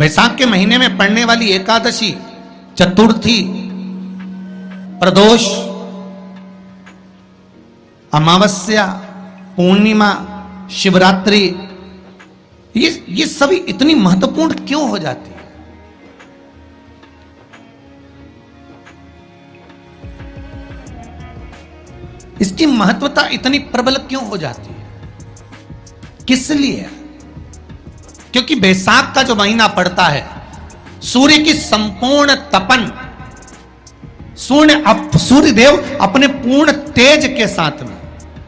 वैशाख के महीने में पड़ने वाली एकादशी, चतुर्थी, प्रदोष, अमावस्या, पूर्णिमा, शिवरात्रि, ये सभी इतनी महत्वपूर्ण क्यों हो जाती है? इसकी महत्वता इतनी प्रबल क्यों हो जाती है? किस लिए? क्योंकि बैसाख का जो महीना पड़ता है, सूर्य की संपूर्ण तपन, सूर्य देव अपने पूर्ण तेज के साथ में,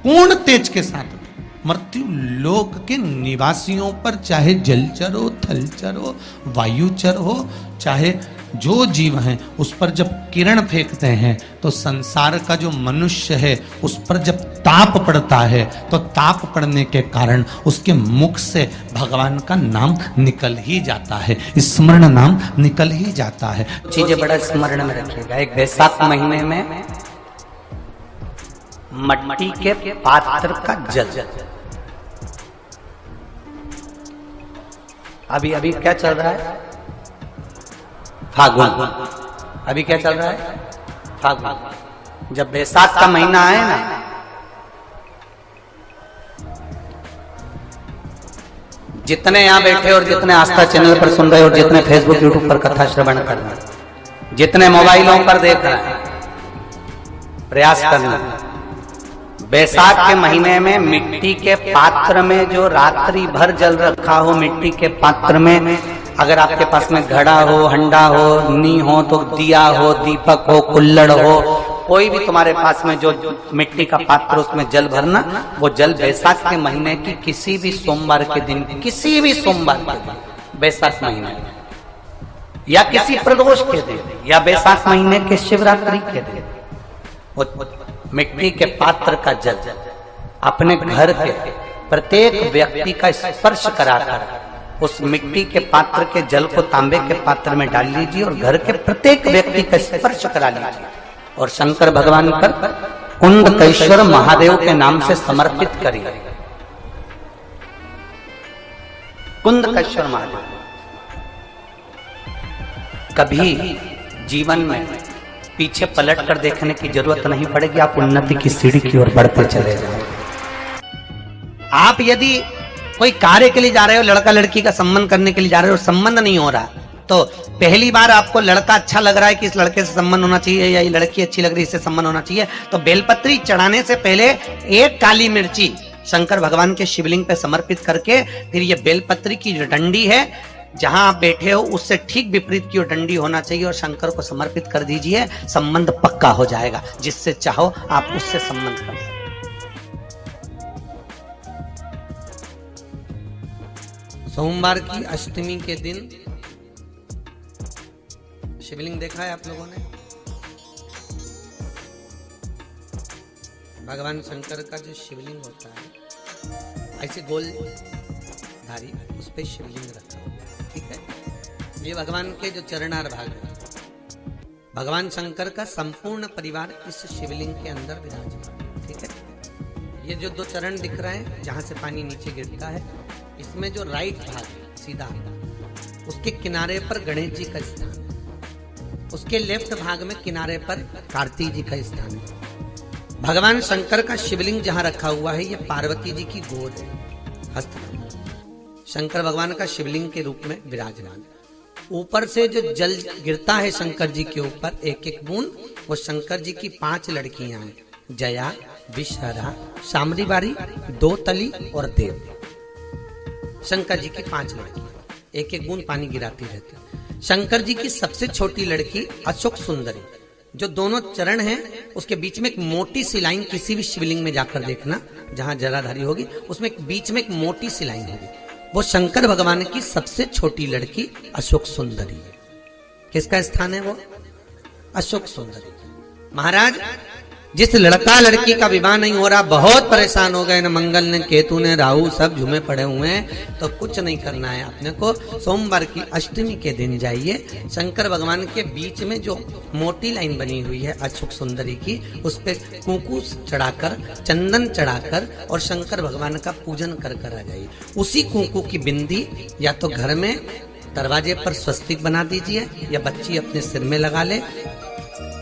पूर्ण तेज के साथ में मृत्यु लोक के निवासियों पर, चाहे जलचर हो, थलचर हो, वायुचर हो, चाहे जो जीव हैं, उस पर जब किरण फेंकते हैं तो संसार का जो मनुष्य है उस पर जब ताप पड़ता है तो ताप पड़ने के कारण उसके मुख से भगवान का नाम निकल ही जाता है, स्मरण नाम निकल ही जाता है। चीजें बड़ा स्मरण में रखिएगा। एक बैसाख महीने में मट्टी के पात्र का जल, अभी अभी क्या चल रहा है? फागुन। अभी क्या चल रहा है? फागुन। जब बैसाख का महीना आए ना, जितने यहां बैठे और जितने आस्था चैनल पर सुन रहे और जितने फेसबुक यूट्यूब पर कथा श्रवण कर रहे हैं, जितने मोबाइलों पर देख रहे हैं, प्रयास करना, बैसाख के महीने में मिट्टी के पात्र में जो रात्रि भर जल रखा हो, मिट्टी के पात्र में, अगर आपके पास में घड़ा हो, हंडा हो, नी हो, तो दिया हो, दीपक हो, कुल्लड़ हो, कोई भी तुम्हारे पास में जो मिट्टी का पात्र, उसमें जल भरना। वो जल बैसाख के महीने की किसी भी सोमवार के दिन, किसी भी सोमवार के दिन, बैसाख महीने में, या किसी प्रदोष के दिन, या बैसाख महीने के शिवरात्रि के दिन, वो मिट्टी के पात्र का जल अपने घर के प्रत्येक व्यक्ति का स्पर्श कराकर उस मिट्टी के पात्र के जल को तांबे के पात्र में डाल लीजिए और घर के प्रत्येक व्यक्ति का स्पर्श करा लीजिए और शंकर भगवान पर कुंडकेश्वर महादेव के नाम से समर्पित करिए। कुंडकेश्वर महादेव। कभी जीवन में पीछे पलट कर देखने की जरूरत नहीं पड़ेगी, आप उन्नति की सीढ़ी की ओर बढ़ते चले जाओगे। आप यदि कोई कार्य के लिए जा रहे हो, लड़का लड़की का संबंध करने के लिए जा रहे हो, संबंध नहीं हो रहा, तो पहली बार आपको लड़का अच्छा लग रहा है कि इस लड़के से संबंध होना चाहिए, या ये लड़की अच्छी लग रही है इससे संबंध होना चाहिए, तो बेलपत्री चढ़ाने से पहले एक काली मिर्ची शंकर भगवान के शिवलिंग पे समर्पित करके, फिर ये बेलपत्री की जो डंडी है, जहां आप बैठे हो उससे ठीक विपरीत की डंडी होना चाहिए और शंकर को समर्पित कर दीजिए। संबंध पक्का हो जाएगा, जिससे चाहो आप उससे संबंध कर सकते। सोमवार की अष्टमी के दिन शिवलिंग देखा है आप लोगों ने? भगवान शंकर का जो शिवलिंग होता है, ऐसे गोल धारी, उस पे शिवलिंग रखा हुआ है, ठीक है? ये भगवान के जो चरणार भाग है, भगवान शंकर का संपूर्ण परिवार इस शिवलिंग के अंदर विराजमान, ठीक है? ये जो दो चरण दिख रहे हैं, जहां से पानी नीचे गिरता है, इसमें जो राइट भाग है सीधा, उसके किनारे पर गणेश जी का स्थान है, उसके लेफ्ट भाग में किनारे पर कार्तिक जी का स्थान है। भगवान शंकर का शिवलिंग जहां रखा हुआ है, ये पार्वती जी की गोद है, हस्त शंकर भगवान का शिवलिंग के रूप में विराजमान है। ऊपर से जो जल गिरता है शंकर जी के ऊपर, एक एक बूंद, वो शंकर जी की 5 लड़कियां हैं, जया, विषहरा, शामरीबारी, दो तली और देव। शंकर जी की 5 लड़कियां, एक एक बूंद पानी गिराती रहती है। शंकर जी की सबसे छोटी लड़की अशोक सुंदरी, जो दोनों चरण हैं उसके बीच में एक मोटी सी लाइन, किसी भी शिवलिंग में जाकर देखना जहां जलाधारी होगी, उसमें बीच में एक मोटी सी लाइन होगी, वो शंकर भगवान की सबसे छोटी लड़की अशोक सुंदरी है। किसका स्थान है वो? अशोक सुंदरी। महाराज, जिस लड़का लड़की का विवाह नहीं हो रहा, बहुत परेशान हो गए, न मंगल ने, केतु ने, राहु सब झूमे पड़े हुए हैं, तो कुछ नहीं करना है अपने को। सोमवार की अष्टमी के दिन जाइए, शंकर भगवान के बीच में जो मोटी लाइन बनी हुई है अशोक सुंदरी की, उस पे कुंकू चढ़ाकर, चंदन चढ़ाकर और शंकर भगवान का पूजन कर आ जाइए। उसी कुंकू की बिंदी या तो घर में दरवाजे पर स्वस्तिक बना दीजिए या बच्ची अपने सिर में लगा ले,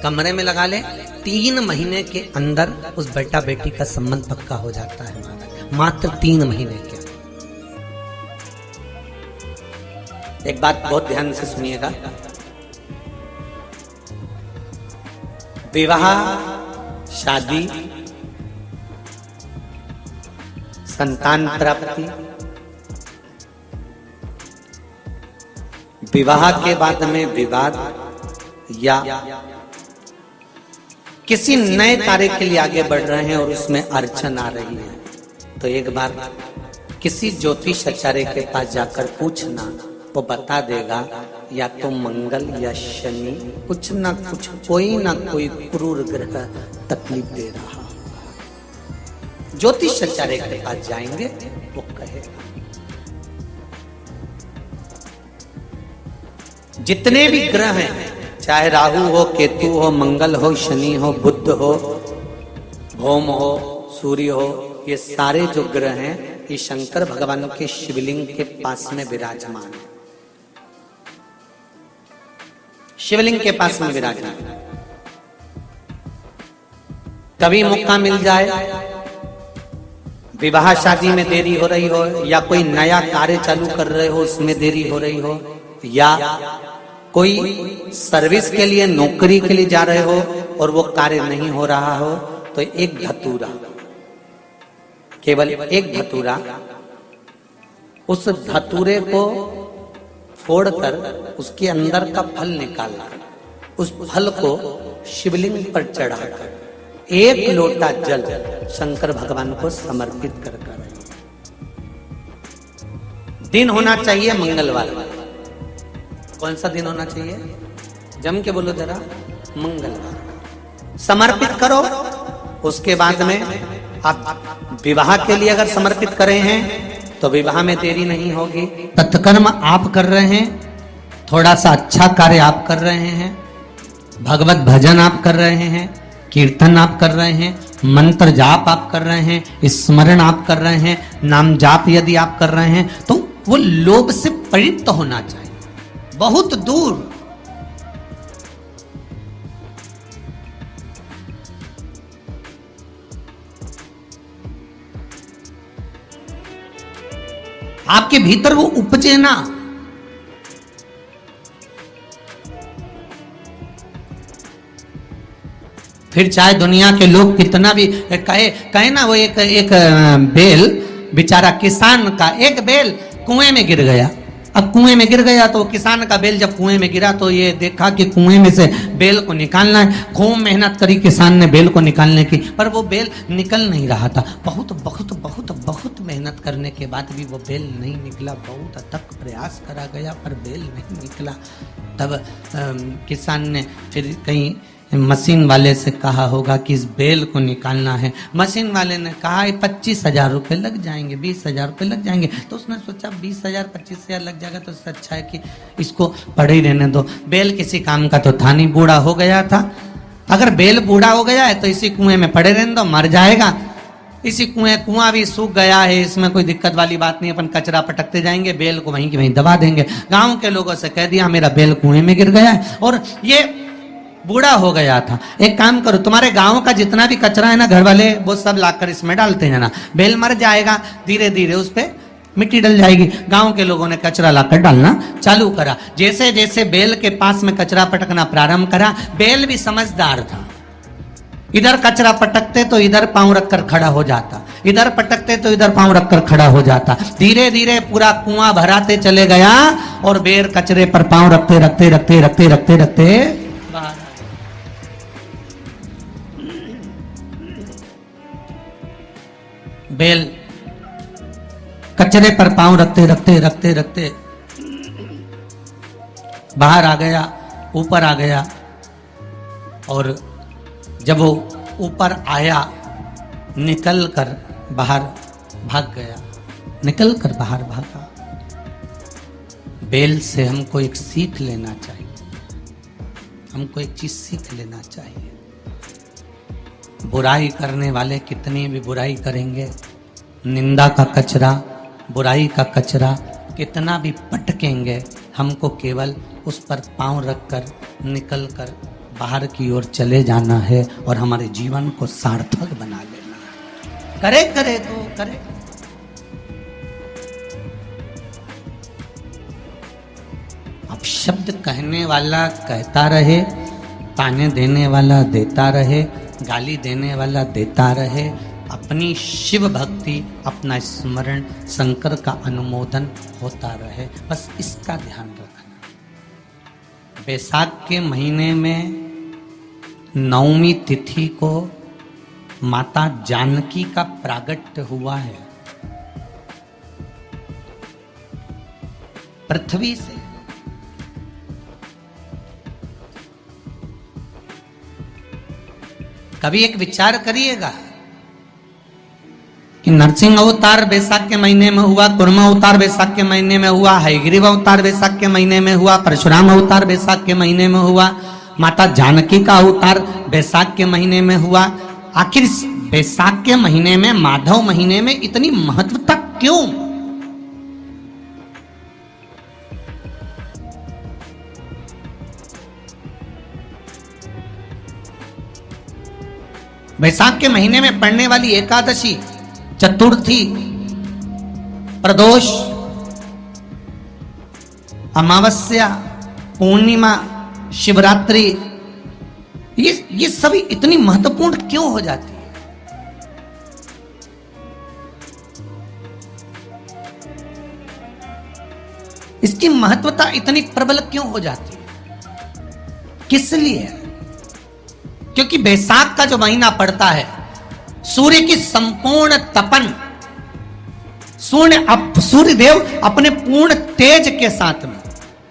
कमरे में लगा ले। 3 महीने के अंदर उस बेटा बेटी का संबंध पक्का हो जाता है महाराज, मात्र 3 महीने के। एक बात बहुत ध्यान से सुनिएगा, विवाह, शादी, संतान प्राप्ति, विवाह के बाद में विवाद या किसी नए कार्य के लिए आगे बढ़ रहे हैं और उसमें अड़चन आ रही है, तो एक बार किसी ज्योतिष आचार्य के पास जाकर पूछना, वो बता देगा या तो मंगल या शनि कुछ ना कुछ, कोई ना कोई क्रूर ग्रह तकलीफ दे रहा। ज्योतिष आचार्य के पास जाएंगे, वो कहेगा। जितने भी ग्रह हैं, चाहे राहु हो, केतु हो, मंगल हो, शनि हो, बुध हो, भौम हो, सूर्य हो, ये सारे जो ग्रह हैं ये शंकर भगवान के शिवलिंग के पास में विराजमान है, शिवलिंग के पास में विराजमान। कभी मौका मिल जाए, विवाह शादी में देरी हो रही हो, या कोई नया कार्य चालू कर रहे हो उसमें देरी हो रही हो, या कोई सर्विस के लिए, नौकरी के लिए जा रहे हो और वो कार्य नहीं हो रहा हो, तो एक धतूरा, केवल एक धतूरा, उस धतूरे को फोड़कर उसके अंदर का फल निकालकर उस फल को शिवलिंग पर चढ़ाकर 1 लोटा जल शंकर भगवान को समर्पित कर कर। दिन होना चाहिए मंगलवार। कौन सा दिन होना चाहिए? जम के बोलो जरा, मंगलवार समर्पित करो। उसके बाद में आप विवाह के लिए अगर समर्पित करे हैं तो विवाह में देरी नहीं होगी। तत्कर्म आप कर रहे हैं, थोड़ा सा अच्छा कार्य आप कर रहे हैं, भगवत भजन आप कर रहे हैं, कीर्तन आप कर रहे हैं, मंत्र जाप आप कर रहे हैं, स्मरण आप कर रहे हैं, नाम जाप यदि आप कर रहे हैं, तो वो लोभ से पवित्र होना चाहिए, बहुत दूर। आपके भीतर वो उपजे ना। फिर चाहे दुनिया के लोग कितना भी कहे ना, वो एक बेल बेचारा किसान का, एक बेल कुएं में गिर गया। अब कुएं में गिर गया तो किसान का बेल जब कुएं में गिरा तो ये देखा कि कुएं में से बेल को निकालना है। खूब मेहनत करी किसान ने बेल को निकालने की, पर वो बेल निकल नहीं रहा था। बहुत बहुत बहुत बहुत मेहनत करने के बाद भी वो बेल नहीं निकला। बहुत अथक प्रयास करा गया पर बेल नहीं निकला। तब किसान ने फिर कहीं मशीन वाले से कहा होगा कि इस बेल को निकालना है। मशीन वाले ने कहा 25,000 रुपये लग जाएंगे, 20,000 रुपये लग जाएंगे। तो उसने सोचा 20,000 25,000 लग जाएगा तो इससे अच्छा है कि इसको पड़े ही रहने दो। बेल किसी काम का तो था नहीं, बूढ़ा हो गया था। अगर बेल बूढ़ा हो गया है तो इसी कुएं में पड़े रहने दो, मर जाएगा। इसी कुआं भी सूख गया है, इसमें कोई दिक्कत वाली बात नहीं। अपन कचरा पटकते जाएंगे, बेल को वहीं की वहीं दबा देंगे। गाँव के लोगों से कह दिया मेरा बेल कुएं में गिर गया है और ये बूढ़ा हो गया था। एक काम करो, तुम्हारे गांव का जितना भी कचरा है ना, घर वाले वो सब लाकर इसमें डालते हैं ना, बेल मर जाएगा। धीरे धीरे उस पे मिट्टी डल जाएगी। गांव के लोगों ने कचरा लाकर डालना चालू करा। जैसे जैसे बेल के पास में कचरा पटकना प्रारंभ करा, बेल भी समझदार था। इधर कचरा पटकते तो इधर पांव रखकर खड़ा हो जाता, इधर पटकते तो इधर पांव रखकर खड़ा हो जाता। धीरे धीरे पूरा कुआं भराते चले गया और बेर कचरे पर पांव रखते रखते रखते रखते रखते रखते बाहर। बेल कचरे पर पांव रखते रखते रखते रखते बाहर आ गया, ऊपर आ गया। और जब वो ऊपर आया, निकल कर बाहर भाग गया, निकल कर बाहर भागा। बेल से हमको एक सीख लेना चाहिए, हमको एक चीज सीख लेना चाहिए। बुराई करने वाले कितनी भी बुराई करेंगे, निंदा का कचरा, बुराई का कचरा कितना भी पटकेंगे, हमको केवल उस पर पांव रखकर निकल कर बाहर की ओर चले जाना है और हमारे जीवन को सार्थक बना लेना है। करे करे तो करे। अब शब्द कहने वाला कहता रहे, ताने देने वाला देता रहे, गाली देने वाला देता रहे, अपनी शिव भक्ति, अपना स्मरण, शंकर का अनुमोदन होता रहे, बस इसका ध्यान रखना। बैसाख के महीने में 9वीं तिथि को माता जानकी का प्रागट्य हुआ है पृथ्वी से। कभी एक विचार करिएगा कि नरसिंह अवतार बैसाख के महीने में हुआ, कुर्मा अवतार बैसाख के महीने में हुआ, हयग्रीव अवतार बैसाख के महीने में हुआ, परशुराम अवतार बैसाख के महीने में हुआ, माता जानकी का अवतार बैसाख के महीने में हुआ। आखिर बैसाख के महीने में, माधव महीने में इतनी महत्वता क्यों? बैसाख के महीने में पड़ने वाली एकादशी, चतुर्थी, प्रदोष, अमावस्या, पूर्णिमा, शिवरात्रि, ये सभी इतनी महत्वपूर्ण क्यों हो जाती है? इसकी महत्वता इतनी प्रबल क्यों हो जाती है? किस लिए? क्योंकि बैसाख का जो महीना पड़ता है, सूर्य की संपूर्ण तपन, सूर्य देव अपने पूर्ण तेज के साथ में,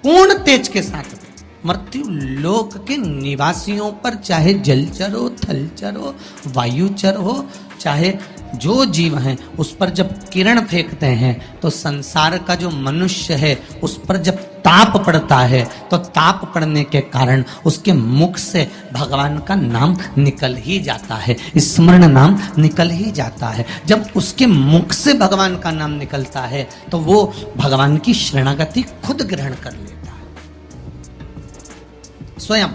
पूर्ण तेज के साथ में मृत्यु लोक के निवासियों पर, चाहे जलचर हो, थलचर हो, वायुचर हो, चाहे जो जीव हैं, उस पर जब किरण फेंकते हैं तो संसार का जो मनुष्य है उस पर जब ताप पड़ता है तो ताप पड़ने के कारण उसके मुख से भगवान का नाम निकल ही जाता है, स्मरण नाम निकल ही जाता है। जब उसके मुख से भगवान का नाम निकलता है तो वो भगवान की शरणागति खुद ग्रहण कर लेता है स्वयं।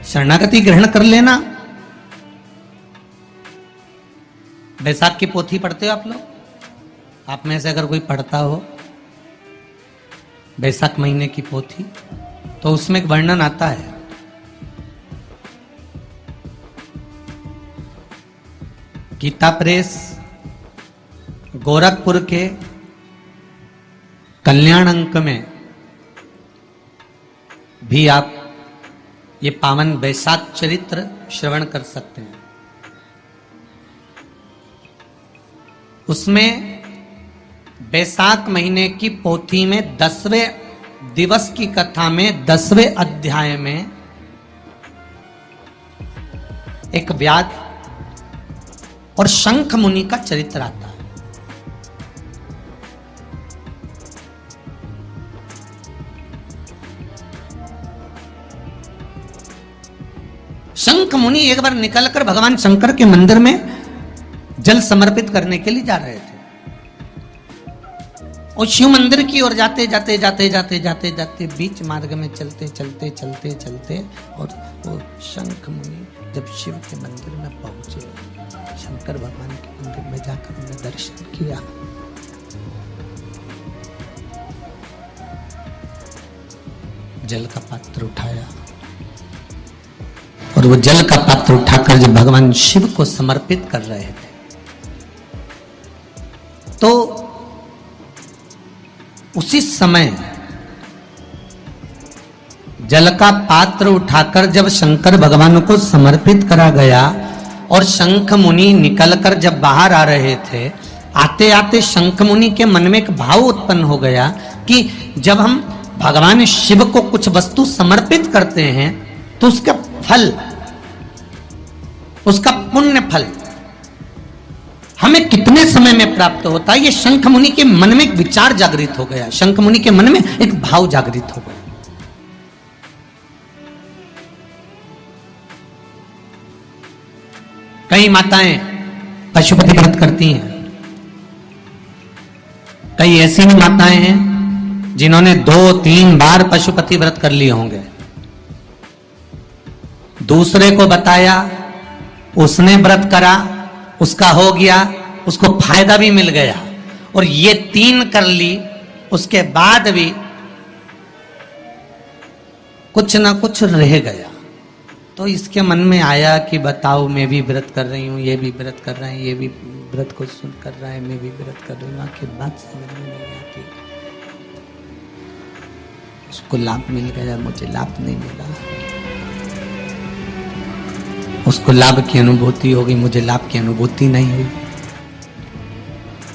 शरणागति ग्रहण कर लेना। बैसाख की पोथी पढ़ते हो आप लोग? आप में से अगर कोई पढ़ता हो बैसाख महीने की पोथी, तो उसमें एक वर्णन आता है, गीता प्रेस गोरखपुर के कल्याण अंक में भी आप ये पावन बैसाख चरित्र श्रवण कर सकते हैं। उसमें बैसाख महीने की पोथी में 10वें दिवस की कथा में 10वें अध्याय में एक व्याध और शंख मुनि का चरित्र आता है। शंख मुनि एक बार निकलकर भगवान शंकर के मंदिर में जल समर्पित करने के लिए जा रहे थे और शिव मंदिर की ओर जाते जाते जाते जाते जाते जाते बीच मार्ग में चलते चलते चलते चलते और वो शंख मुनि जब शिव के मंदिर में पहुंचे, शंकर भगवान के मंदिर में जाकर उन्हें दर्शन किया, जल का पात्र उठाया और वो जल का पात्र उठाकर जब भगवान शिव को समर्पित कर रहे थे तो उसी समय जल का पात्र उठाकर जब शंकर भगवान को समर्पित करा गया और शंख मुनि निकलकर जब बाहर आ रहे थे, आते आते शंख मुनि के मन में एक भाव उत्पन्न हो गया कि जब हम भगवान शिव को कुछ वस्तु समर्पित करते हैं तो उसका फल, उसका पुण्य फल हमें कितने समय में प्राप्त होता है। ये शंख मुनि के मन में एक विचार जागृत हो गया, शंख मुनि के मन में एक भाव जागृत हो गया। कई माताएं पशुपति व्रत करती हैं, कई ऐसी भी माताएं हैं जिन्होंने 2-3 बार पशुपति व्रत कर लिए होंगे, दूसरे को बताया, उसने व्रत करा, उसका हो गया, उसको फायदा भी मिल गया, और ये 3 कर ली, उसके बाद भी कुछ ना कुछ रह गया। तो इसके मन में आया कि बताओ, मैं भी व्रत कर रही हूं, ये भी व्रत कर रहा है, ये भी व्रत को सुन कर रहा है, मैं भी व्रत कर रही हूं, आखिर बात समझ में नहीं आती। उसको लाभ मिल गया, मुझे लाभ नहीं मिला। उसको लाभ की अनुभूति होगी, मुझे लाभ की अनुभूति नहीं हुई।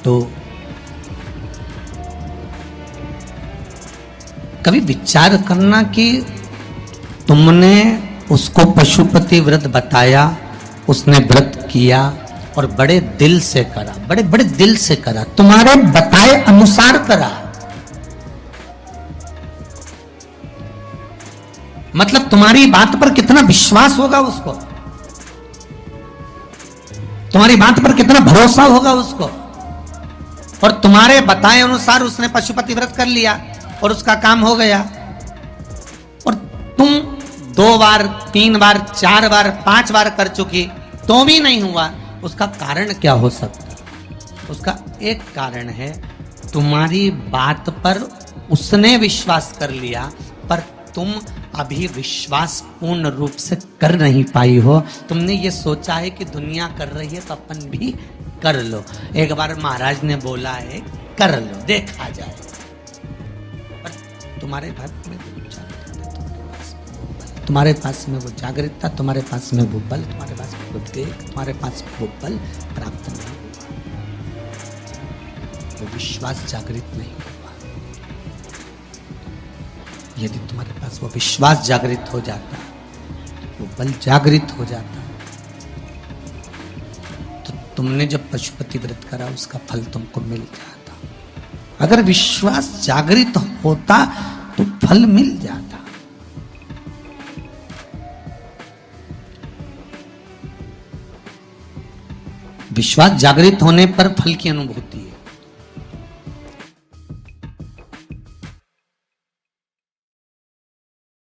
तो कभी विचार करना कि तुमने उसको पशुपति व्रत बताया, उसने व्रत किया और बड़े दिल से करा, बड़े बड़े दिल से करा, तुम्हारे बताए अनुसार करा। मतलब तुम्हारी बात पर कितना विश्वास होगा उसको, तुम्हारी बात पर कितना भरोसा होगा उसको। और तुम्हारे बताए अनुसार उसने पशुपति व्रत कर लिया और उसका काम हो गया, और तुम 2 बार, 3 बार, 4 बार, 5 बार कर चुकी तो भी नहीं हुआ। उसका कारण क्या हो सकता है? उसका एक कारण है, तुम्हारी बात पर उसने विश्वास कर लिया, पर तुम अभी विश्वास पूर्ण रूप से कर नहीं पाई हो। तुमने ये सोचा है कि दुनिया कर रही है तो अपन भी कर लो। एक बार महाराज ने बोला है कर लो, देखा जाए। पर तुम्हारे पास में तुम्हारे पास में वो जागृतता, तुम्हारे पास में वो बल, तुम्हारे पास में वो विवेक, तुम्हारे पास में वो बल प्राप्त नहीं हुआ, वो विश्वास जागृत नहीं हुआ। यदि तुम्हारे पास वो विश्वास जागृत हो जाता, वो बल जागृत हो जाता, तो तुमने जब पशुपति व्रत करा उसका फल तुमको मिल जाता। अगर विश्वास जागृत होता तो फल मिल जाता। विश्वास जागृत होने पर फल की अनुभूति